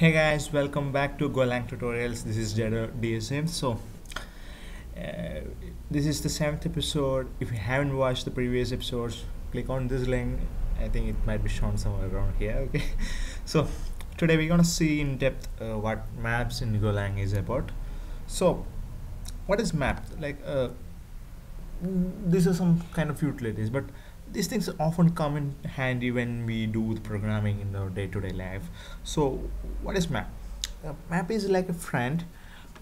Hey guys, welcome back to Golang tutorials. This is Jada DSM. Uh, this is the 7th episode. If you haven't watched the previous episodes, click on this link. I think it might be shown somewhere around here. Okay, so today we're gonna see in depth what maps in Golang is about. So, what is map? These are some kind of utilities, but these things often come in handy when we do the programming in our day-to-day life. So what is map? Map is like a friend.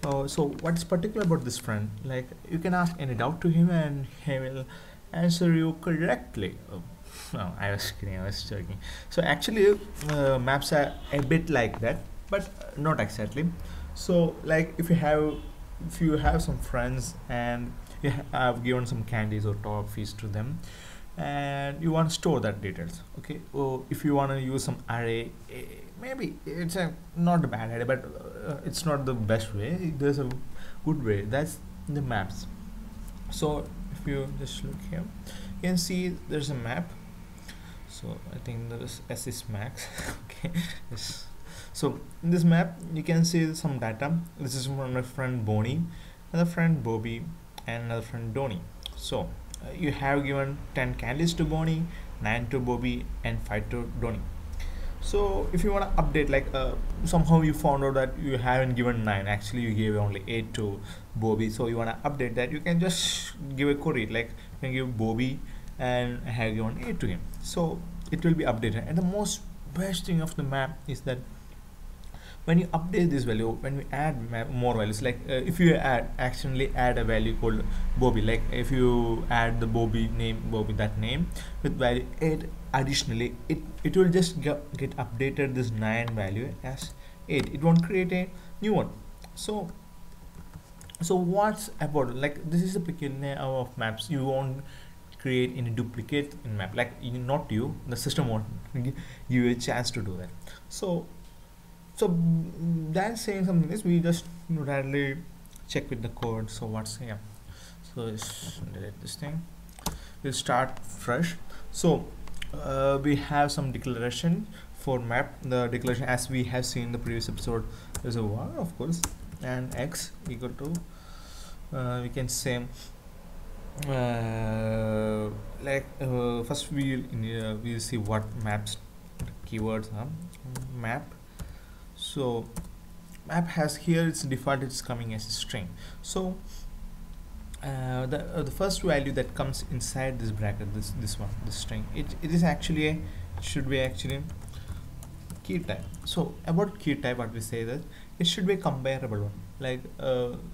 So what's particular about this friend? Like, you can ask any doubt to him and he will answer you correctly. No, I was kidding, I was joking. So actually, maps are a bit like that, but not exactly. So like, if you have some friends and you have given some candies or toffees to them, and you want to store that details, okay, or if you want to use some array, maybe it's a not a bad idea, but it's not the best way. There's a good way. That's the maps. So if you just look here, you can see there's a map. So I think there is S is max. Okay, yes. So in this map you can see some data. This is from my friend Bonnie, another friend Bobby, and another friend Donny. So you have given 10 candies to Bonnie, 9 to Bobby, and 5 to Donny. So if you want to update, like somehow you found out that you haven't given 9, actually you gave only 8 to Bobby, so you want to update that, you can just give a query like you can give Bobby and I have given 8 to him, so it will be updated. And the most best thing of the map is that when you update this value, when we add more values, like if you accidentally add a value called Bobby, like if you add the Bobby that name with value 8 additionally, it will just get updated this 9 value as 8. It won't create a new one. So what's about, like, this is the peculiarity of maps. You won't create any duplicate in map, like not you, the system won't give you a chance to do that. So that's saying something. This we just randomly check with the code. So what's here? So let's delete this thing. We'll start fresh. So we have some declaration for map. The declaration, as we have seen in the previous episode, there's a var, of course, and x equal to we can say first we'll see what maps keywords are. Map. So map has here its default, it's coming as a string. So the first value that comes inside this bracket, this one, this string, it is actually it should be actually key type. So about key type, what we say that it should be a comparable one, like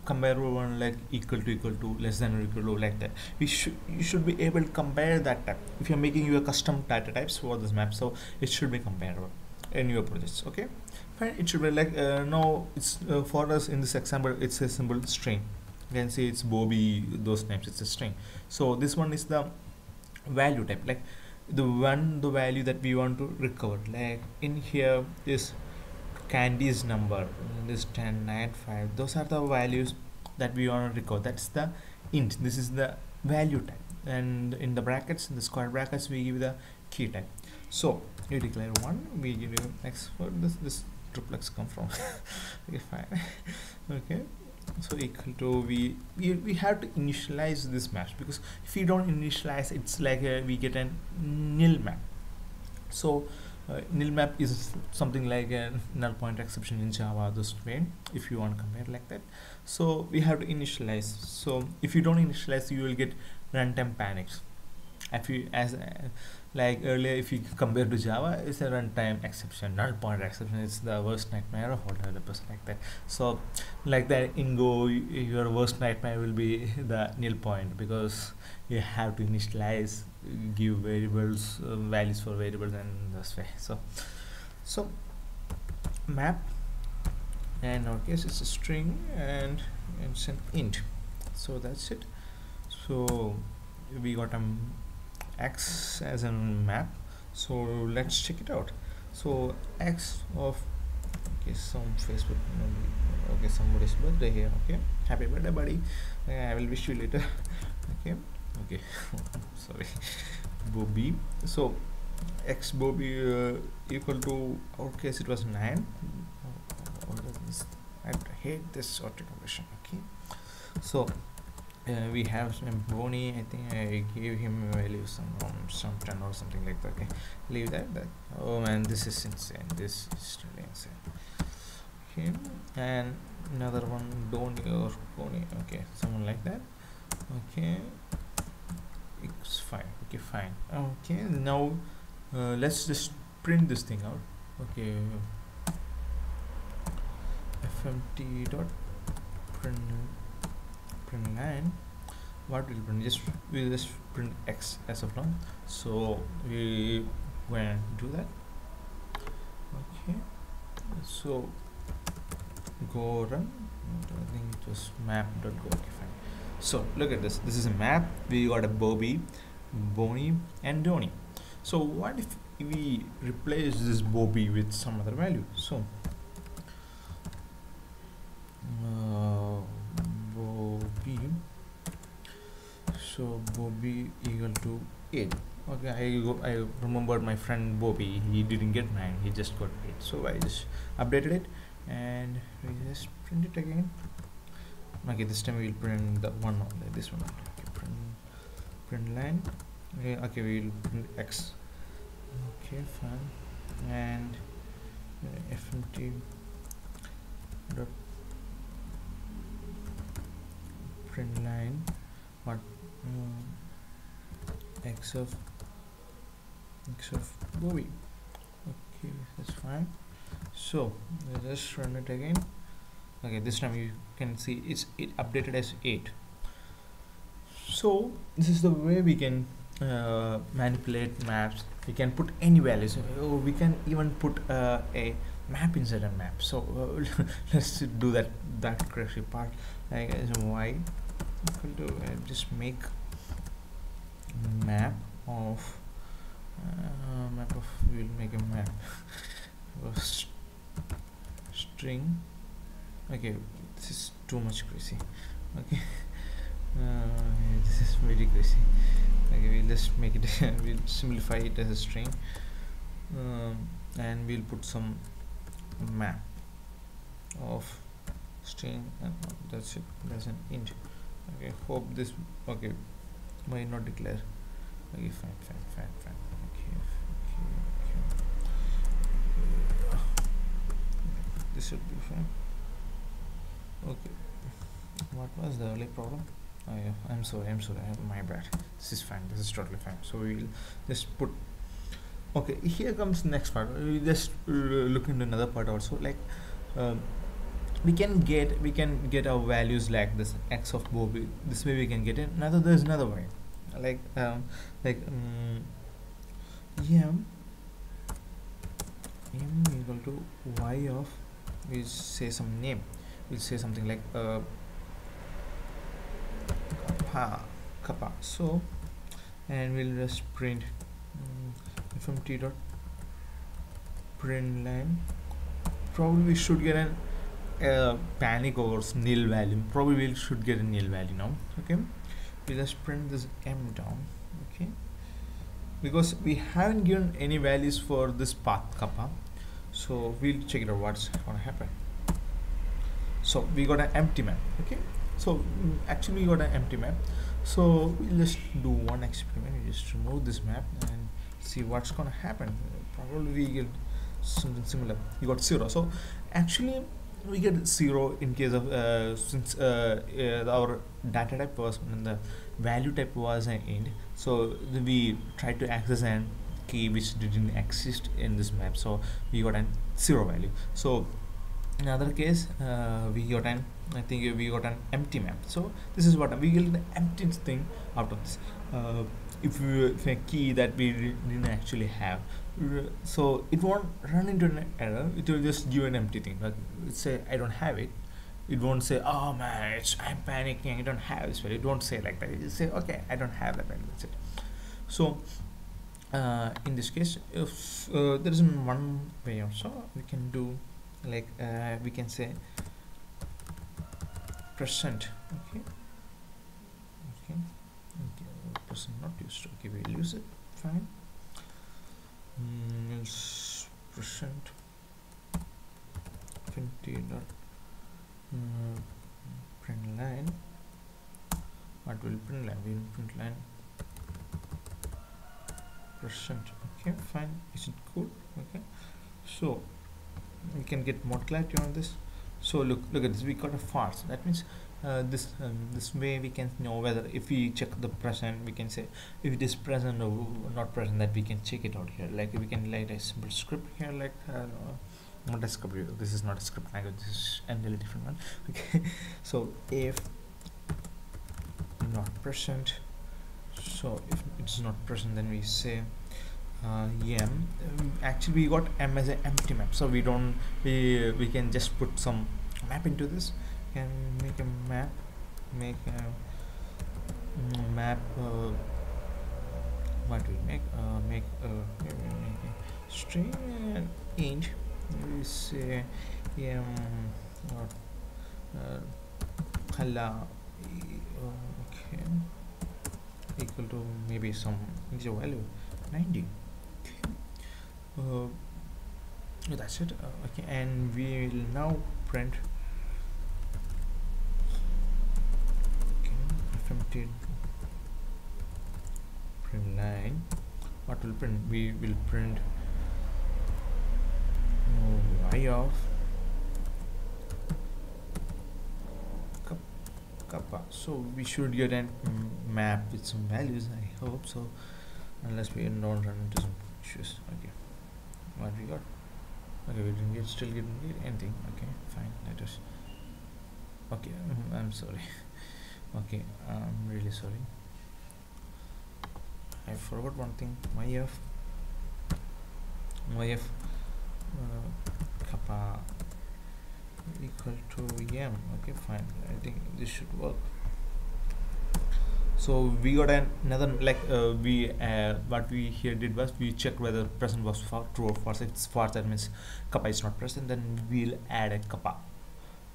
comparable one, like equal to, less than or equal to, like that. You should be able to compare that type if you're making your custom data types for this map. So it should be comparable in your projects. Okay, fine. It should be like now it's for us in this example, it's a simple string. You can see it's Bobby, those names, it's a string. So this one is the value type, like the value that we want to recover. Like in here is candy's number, this 10, 9, 5, those are the values that we want to recover. That's the int. This is the value type, and in the brackets, in the square brackets, we give the key type. So you declare 1, we give you x. For this duplex come from? Okay, fine. Okay, so equal to, we have to initialize this match, because if you don't initialize, it's like we get a nil map. So nil map is something like a null pointer exception in Java, this way, if you want to compare like that. So we have to initialize. So if you don't initialize, you will get runtime panics. If you, as like earlier, if you compare to Java, it's a runtime exception, null pointer exception. It's the worst nightmare of all developers, like that. So like that in Go, your worst nightmare will be the nil point, because you have to initialize, give variables, values for variables, and this way. So map, and in our case it's a string and it's an int. So that's it. So we got x as a map. So let's check it out. So x of, okay, some Facebook, okay, somebody's birthday here. Okay, happy birthday, buddy. I will wish you later. Okay, sorry, Bobby. So x bobby equal to, our case it was 9. What is this? I hate this sorted operation. Okay, so we have some Boni. I think I gave him a value some 10 or something like that. Okay, leave that. Oh man, this is insane. This is really insane. Okay, and another one Doni or Boni. Okay, someone like that. Okay, it's fine. Okay, fine. Okay, now let's just print this thing out. Okay, fmt dot print line. What will print? We'll just print x as of now. So we going to do that. Okay, so go run. I think it was map.go. Okay, fine. So look at this. This is a map. We got a Bobby, Boni, and Doni. So what if we replace this Bobby with some other value? So Bobby. So Bobby equal to 8. Okay, I remember my friend Bobby. He didn't get 9. He just got 8. So I just updated it, and we just print it again. Okay, this time we'll print the one only. This one. Okay, print line. Okay, we'll print x. Okay, fine. And fmt dot print line. What? X of Bobby. Okay, that's fine. So let's just run it again. Okay, this time you can see it updated as 8. So this is the way we can manipulate maps. We can put any values. We can even put a map inside a map. So let's do that crazy part. Like y equal to just make map of we'll make a map of string. Okay, this is too much crazy. Okay, this is very crazy. Okay, we'll just make it we'll simplify it as a string, and we'll put some map of string, and that's it. That's an int. Okay, hope this. Okay, why not declare? Okay, fine. Okay. This should be fine. Okay, what was the early problem? Oh yeah, I'm sorry, my bad. This is fine, this is totally fine. So we will just put. Okay, here comes the next part. We just look into another part also. Like we can get our values like this x of Bobby. This way we can get it. There's another way. Like m equal to y of, we say some name. We'll say something like kappa. So, and we'll just print fmt dot print line. Probably we should get an panic or nil value. Probably we should get a nil value now. Okay, we'll just print this m down. Okay, because we haven't given any values for this path kappa, so we'll check it out what's gonna happen. So we got an empty map. Okay, so actually we got an empty map. So we'll just do one experiment. We just remove this map and see what's gonna happen. Probably we get something similar. You got 0. So actually we get 0 in case of since our data type was, and the value type was an int. So we tried to access an key which didn't exist in this map. So we got an 0 value. So in other case we got an empty map. So this is what we get an empty thing out of this. If a key that we didn't actually have, so it won't run into an error. It will just give an empty thing. Like say I don't have it. It won't say, oh man, I'm panicking, I don't have this value. It won't say like that. It will say, okay, I don't have that value. That's it. So in this case, if there is one way also we can do, like we can say present. Okay, present not used. Okay, we'll use it. Fine. percent empty dot print line. What will print line? Will print line percent. Okay, fine. Is it cool? Okay, so we can get more clarity on this. So look at this. We got a farce. That means this way we can know whether, if we check the present, we can say if it is present or not present. That we can check it out here. Like we can write a simple script here, like not a script. This is not a script language. This is a entirely different one. Okay, so if not present, so if it's not present, then we say m. Actually we got m as an empty map, so we don't, we can just put some map into this. Can make a map, make a map, what do we make, make a string and int. We say m or color, okay, equal to maybe some integer value 90. That's it. Okay, and we will now print empty print line. What will print? We will print y of kappa. So we should get a map with some values, I hope so, unless we don't run into some issues. Okay, what we got? Okay, we didn't get, still didn't get anything. Okay, fine, let us. Okay, I'm sorry. Okay, I'm really sorry. I forgot one thing. YF kappa equal to m. Okay, fine. I think this should work. So we got another, like we what we here did was we checked whether present was true or false. If it's false, that means kappa is not present. Then we'll add a kappa.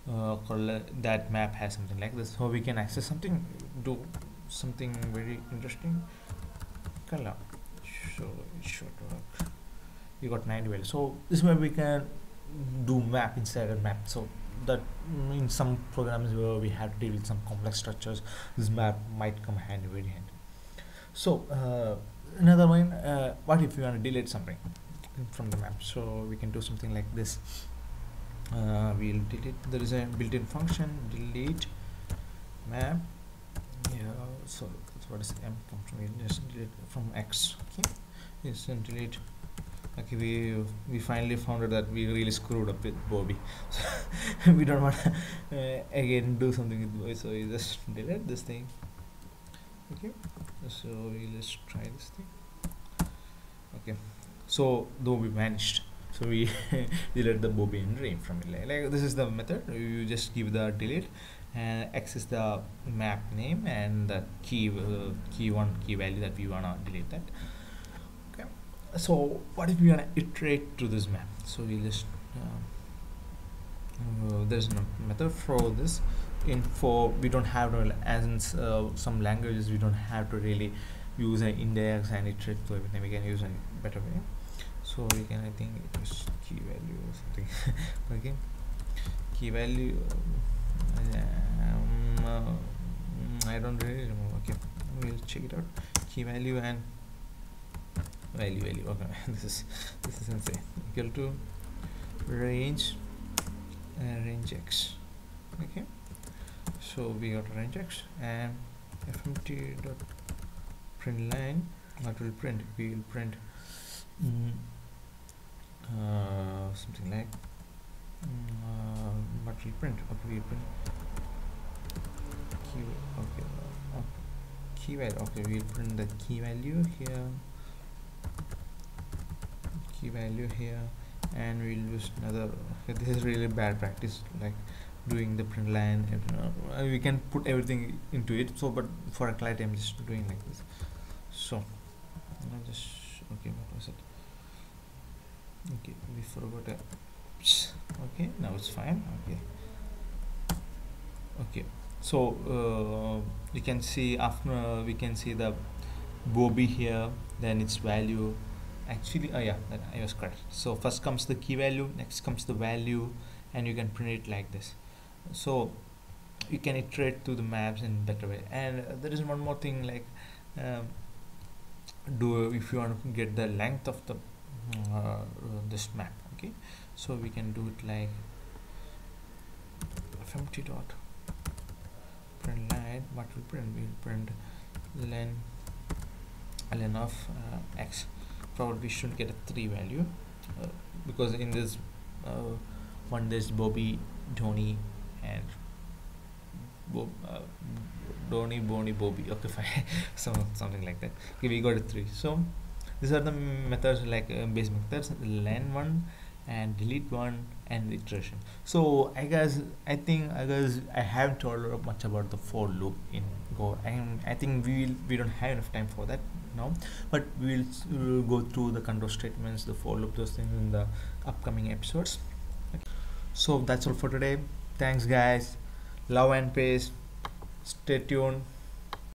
That map has something like this, so we can access something, do something very interesting. Color, so it should work. You got 90 values. So this way we can do map inside a map. So that in some programs where we have to deal with some complex structures, this map might come handy, very handy. So another one, what if you want to delete something from the map? So we can do something like this. We'll delete. There is a built-in function delete map. Yeah. So that's what is m come from. We'll just delete from x. Okay. Yes, and delete. Okay, we finally found out that we really screwed up with Bobby. So we don't want to again do something with Bobby. So we just delete this thing. Okay. So we'll just try this thing. Okay. So Bobby vanished. So we delete the Bobby and Ray from it. Like this is the method. You just give the delete, and x is the map name and the key value that we wanna delete that. Okay. So what if we wanna iterate to this map? So we just there's no method for this. We don't have to, as in some languages we don't have to really use an index and iterate to everything. We can use a better way. So we can, I think it was key value or something. Okay, key value. I don't really remember. Okay, we'll check it out. Key value and value. Okay, this is insane. Equal to range range x. Okay, so we got range x and fmt dot print line. What will print? We will print something like what will print. Okay, we print key. Okay, key value. Okay, we'll print the key value here. Key value here, and we'll use another. Okay, this is really bad practice, like doing the print line. And, we can put everything into it. So, but for a clarity, I'm just doing like this. So, I just okay. What was it? Okay, we forgot a. Okay, now it's fine. Okay, so you can see after we can see the Bobby here, then its value, actually, yeah, I was correct. So first comes the key value, next comes the value, and you can print it like this. So you can iterate to the maps in better way. And there is one more thing, like um, do if you want to get the length of the this map. Okay, so we can do it like empty dot print line. What will print? We'll print len of x. Probably we should get a 3 value, because in this one there's Bobby, Dhoni, and Dhoni, Boni, Bobby. Okay, fine. So something like that. Okay, we got a 3. So these are the methods, like base methods: len one and delete one and iteration. So I think I haven't told much about the for loop in Go, and I think we don't have enough time for that now. But we'll go through the control statements, the for loop, those things in the upcoming episodes. So that's all for today. Thanks, guys. Love and peace. Stay tuned.